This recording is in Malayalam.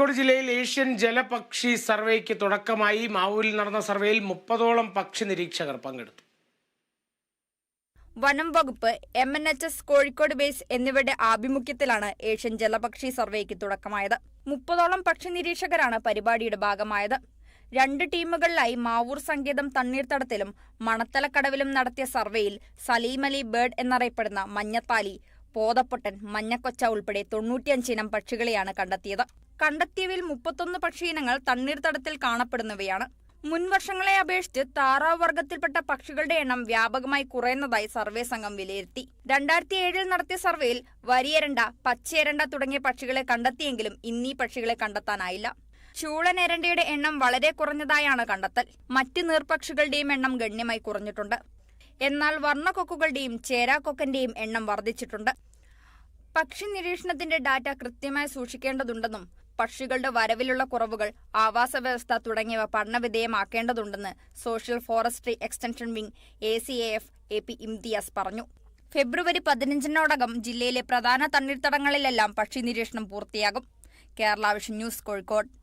കോഴിക്കോട് ജില്ലയിൽ ഏഷ്യൻ ജലപക്ഷി സർവേക്ക് തുടക്കമായി. മാവൂരിൽ നടന്ന സർവേയിൽ 30ഓളം പക്ഷി നിരീക്ഷകർ പങ്കെടുത്തു. വനം വകുപ്പ്, MNHS കോഴിക്കോട് ബേസ് എന്നിവയുടെ ആഭിമുഖ്യത്തിലാണ് ഏഷ്യൻ ജലപക്ഷി സർവേക്ക് തുടക്കമായത്. 30ഓളം പക്ഷി നിരീക്ഷകരാണ് പരിപാടിയുടെ ഭാഗമായത്. 2 ടീമുകളിലായി മാവൂർ സങ്കേതം തണ്ണീർത്തടത്തിലും മണത്തലക്കടവിലും നടത്തിയ സർവേയിൽ സലീം അലി ബേർഡ് എന്നറിയപ്പെടുന്ന മഞ്ഞത്താലി, പോതപ്പൊട്ടൻ, മഞ്ഞക്കൊച്ച ഉൾപ്പെടെ 95 ഇനം പക്ഷികളെയാണ് കണ്ടെത്തിയത്. കണ്ടെത്തിയവയിൽ 31 പക്ഷി ഇനങ്ങൾ തണ്ണീർത്തടത്തിൽ കാണപ്പെടുന്നവയാണ്. മുൻ വർഷങ്ങളെ അപേക്ഷിച്ച് താറാവ് വർഗത്തിൽപ്പെട്ട പക്ഷികളുടെ എണ്ണം വ്യാപകമായി കുറയുന്നതായി സർവേ സംഘം വിലയിരുത്തി. 2007 നടത്തിയ സർവേയിൽ വരിയെരണ്ട, പച്ചയെരണ്ട തുടങ്ങിയ പക്ഷികളെ കണ്ടെത്തിയെങ്കിലും ഇന്നീ പക്ഷികളെ കണ്ടെത്താനായില്ല. ചൂളൻ എരണ്ടയുടെ എണ്ണം വളരെ കുറഞ്ഞതായാണ് കണ്ടെത്തൽ. മറ്റ് നീർപക്ഷികളുടെയും എണ്ണം ഗണ്യമായി കുറഞ്ഞിട്ടുണ്ട്. എന്നാൽ വർണ്ണക്കൊക്കുകളുടെയും ചേരാക്കൊക്കന്റെയും എണ്ണം വർദ്ധിച്ചിട്ടുണ്ട്. പക്ഷി നിരീക്ഷണത്തിന്റെ ഡാറ്റ കൃത്യമായി സൂക്ഷിക്കേണ്ടതുണ്ടെന്നും പക്ഷികളുടെ വരവിലുള്ള കുറവുകൾ, ആവാസ വ്യവസ്ഥ തുടങ്ങിയവ പഠനവിധേയമാക്കേണ്ടതുണ്ടെന്ന് social forestry extension wing ACAF AP Imtiaz പറഞ്ഞു. ഫെബ്രുവരി 15-നോടകം ജില്ലയിലെ പ്രധാന തണ്ണീർത്തടങ്ങളിലെല്ലാം പക്ഷി നിരീക്ഷണം പൂർത്തിയാകും. Kerala vision news, Kozhikode.